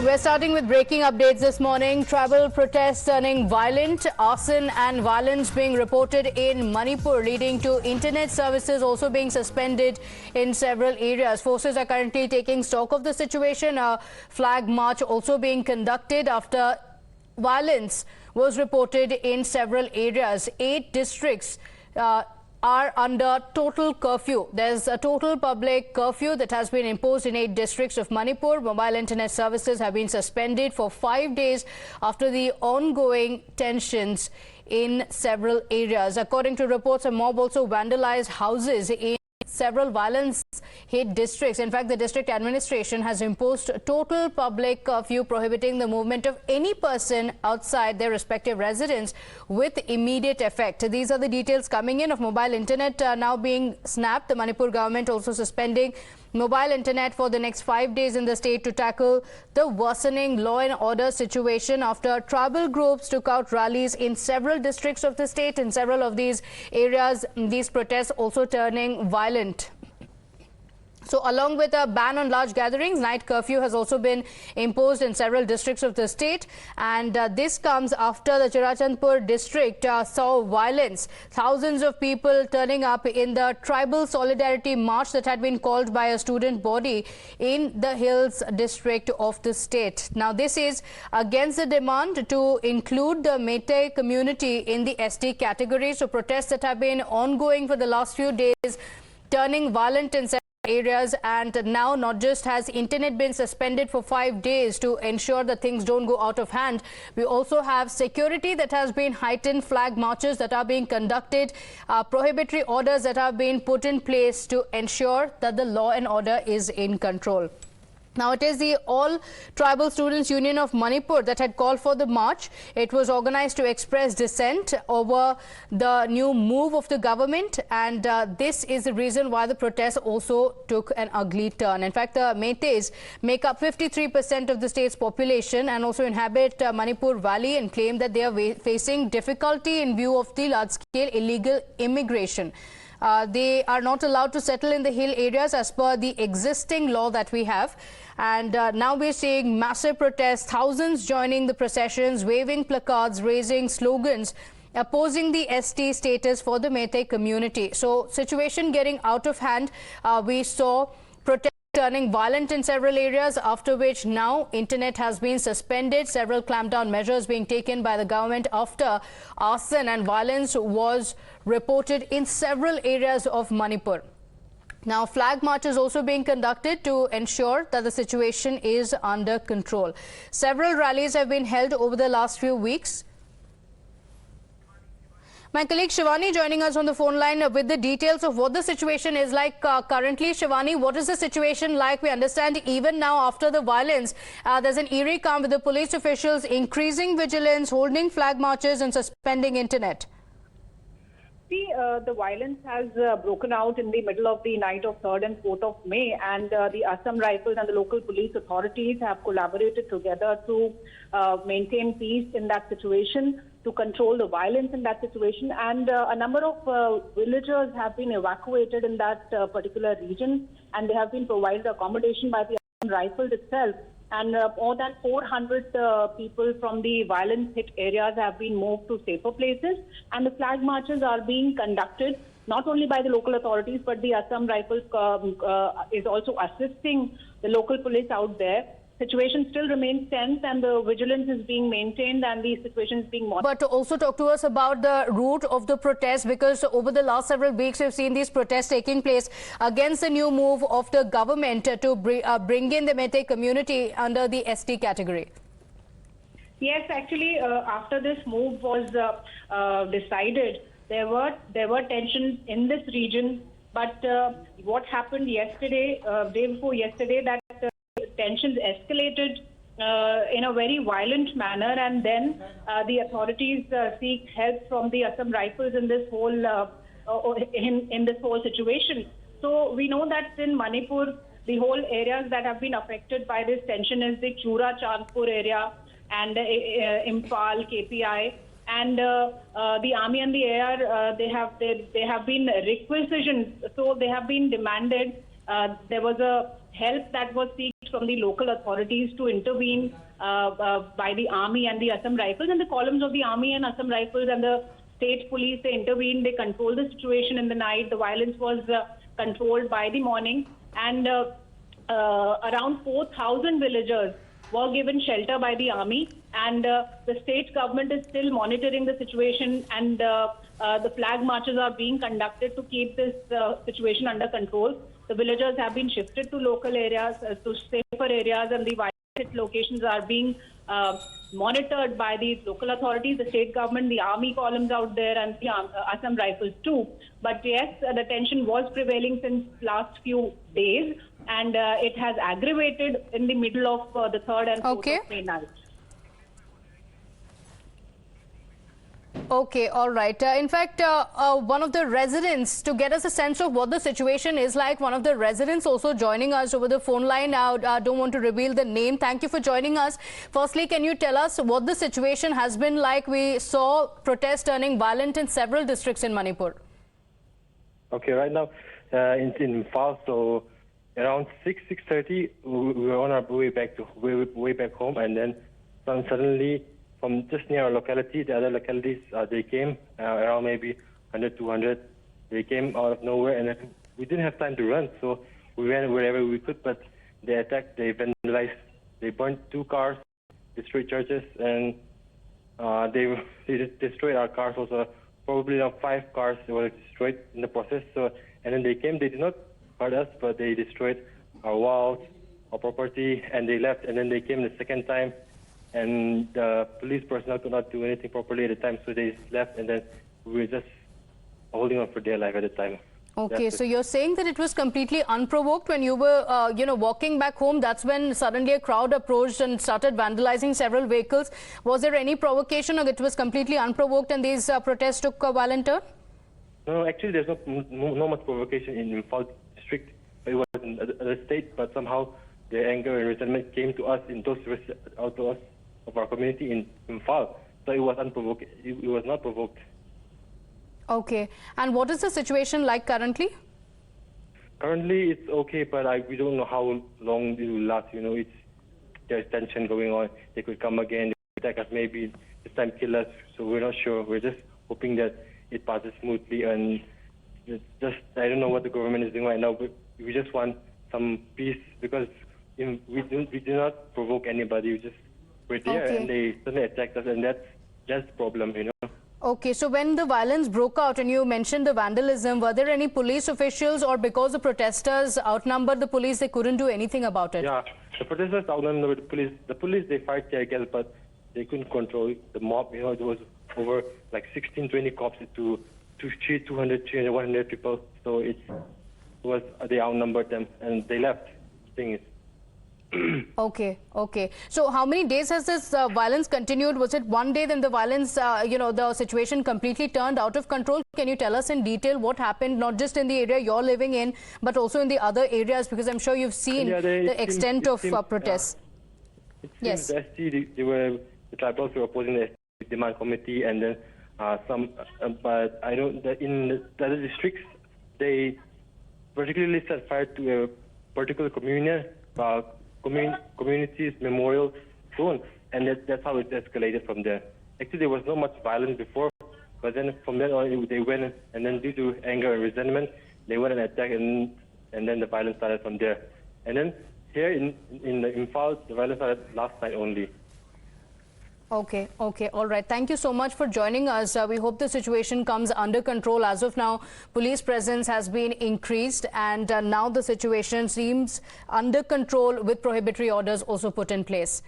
We're starting with breaking updates this morning. Tribal protests turning violent, arson and violence being reported in Manipur, leading to internet services also being suspended in several areas. Forces are currently taking stock of the situation. A flag march also being conducted after violence was reported in several areas. 8 districts are under total curfew. There's a total public curfew that has been imposed in 8 districts of Manipur. Mobile internet services have been suspended for 5 days after the ongoing tensions in several areas. According to reports, a mob also vandalized houses in several violence-hit districts. In fact, the district administration has imposed total public curfew prohibiting the movement of any person outside their respective residence with immediate effect. These are the details coming in of mobile internet now being snapped. The Manipur government also suspending mobile internet for the next 5 days in the state to tackle the worsening law and order situation after tribal groups took out rallies in several districts of the state. In several of these areas, these protests also turning violent. So along with a ban on large gatherings, night curfew has also been imposed in several districts of the state. And this comes after the Churachandpur district saw violence. Thousands of people turning up in the tribal solidarity march that had been called by a student body in the Hills district of the state. Now, this is against the demand to include the Meiteis community in the ST category. So protests that have been ongoing for the last few days turning violent in areas, and now not just has internet been suspended for 5 days to ensure that things don't go out of hand, we also have security that has been heightened, flag marches that are being conducted, prohibitory orders that have been put in place to ensure that the law and order is in control. Now, it is the All Tribal Students Union of Manipur that had called for the march. It was organized to express dissent over the new move of the government, and this is the reason why the protests also took an ugly turn. In fact, the Meiteis make up 53% of the state's population and also inhabit Manipur Valley, and claim that they are facing difficulty in view of the large-scale illegal immigration. They are not allowed to settle in the hill areas as per the existing law that we have. And now we're seeing massive protests, thousands joining the processions, waving placards, raising slogans, opposing the ST status for the Meiteis community. So situation getting out of hand. We saw protests turning violent in several areas, after which now internet has been suspended. Several clampdown measures being taken by the government after arson and violence was reported in several areas of Manipur. Now, flag marches also being conducted to ensure that the situation is under control. Several rallies have been held over the last few weeks. My colleague Shivani joining us on the phone line with the details of what the situation is like currently. Shivani, what is the situation like? We understand even now after the violence, there's an eerie calm with the police officials increasing vigilance, holding flag marches and suspending internet. See, the violence has broken out in the middle of the night of 3rd and 4th of May, and the Assam Rifles and the local police authorities have collaborated together to maintain peace in that situation, to control the violence in that situation. And a number of villagers have been evacuated in that particular region, and they have been provided accommodation by the Assam Rifles itself. And more than 400 people from the violence-hit areas have been moved to safer places. And the flag marches are being conducted not only by the local authorities, but the Assam Rifles is also assisting the local police out there. Situation still remains tense, and the vigilance is being maintained, and the situation is being monitored. But also talk to us about the route of the protest, because over the last several weeks we've seen these protests taking place against the new move of the government to bring in the Meiteis community under the ST category. Yes, actually, after this move was decided, there were tensions in this region. But what happened yesterday, day before yesterday, that tensions escalated in a very violent manner, and then the authorities seek help from the Assam Rifles in this whole in this whole situation. So we know that in Manipur, the whole areas that have been affected by this tension is the Churachandpur area and Imphal, KPI, and the army and the air. They have been requisitioned, so they have been demanded. There was a help that was sought from the local authorities to intervene by the army and the Assam Rifles. And the columns of the army and Assam Rifles and the state police, they intervened, they controlled the situation in the night. The violence was controlled by the morning. And around 4,000 villagers were given shelter by the army. And the state government is still monitoring the situation, and the flag marches are being conducted to keep this situation under control. The villagers have been shifted to local areas, to safer areas, and the violent locations are being monitored by the local authorities, the state government, the army columns out there, and the Assam Rifles too. But yes, the tension was prevailing since last few days, and it has aggravated in the middle of the 3rd and 4th of May night. Okay, all right. In fact, one of the residents, to get us a sense of what the situation is like, one of the residents also joining us over the phone line. Now, I don't want to reveal the name. Thank you for joining us. Firstly, can you tell us what the situation has been like? We saw protests turning violent in several districts in Manipur. Okay, right now in Imphal, so around 6:30, we were on our way back home, and then suddenly, from just near our locality, the other localities, they came around maybe 100, 200. They came out of nowhere, and we didn't have time to run, so we ran wherever we could. But they attacked, they vandalized, they burned 2 cars, destroyed churches, and they destroyed our cars also. Probably around 5 cars were destroyed in the process. So, and then they came. They did not hurt us, but they destroyed our walls, our property, and they left. And then they came the second time. And the police personnel could not do anything properly at the time, so they left, and then we were just holding on for their life at the time. Okay, so you're saying that it was completely unprovoked when you were, walking back home. That's when suddenly a crowd approached and started vandalizing several vehicles. Was there any provocation, or it was completely unprovoked and these protests took a violent turn? No, actually, there's no much provocation in Imphal district. It was in the state, but somehow the anger and resentment came to us in those out to us of our community in Imphal. So it was unprovoked. It was not provoked. Okay. And what is the situation like currently? Currently, it's okay, but we don't know how long it will last. You know, there's tension going on. They could come again, they attack us, maybe this time kill us. So we're not sure. We're just hoping that it passes smoothly. And I don't know what the government is doing right now, but we just want some peace, because we do not provoke anybody. We're there, and they suddenly attacked us, and that's the problem, you know. Okay, so when the violence broke out and you mentioned the vandalism, were there any police officials, or because the protesters outnumbered the police, they couldn't do anything about it? Yeah, the protesters outnumbered the police. The police, they fired tear gas, but they couldn't control the mob. You know, it was over like 16, 20 cops to 200, 300, 100 people. So they outnumbered them, and they left. The thing is. Okay. So how many days has this violence continued? Was it one day then the violence, the situation completely turned out of control? Can you tell us in detail what happened, not just in the area you're living in, but also in the other areas? Because I'm sure you've seen the extent of protests. Yes. The tribals were opposing the demand committee, and then but I don't. In the other districts, they particularly set fire to a particular community's memorial stone, and that's how it escalated from there. Actually, there was not much violence before, but then from then on, they went, and then due to anger and resentment, they went and attacked, and then the violence started from there. And then here in the Imphal, the violence started last night only. Okay, all right. Thank you so much for joining us. We hope the situation comes under control. As of now, police presence has been increased, and now the situation seems under control with prohibitory orders also put in place.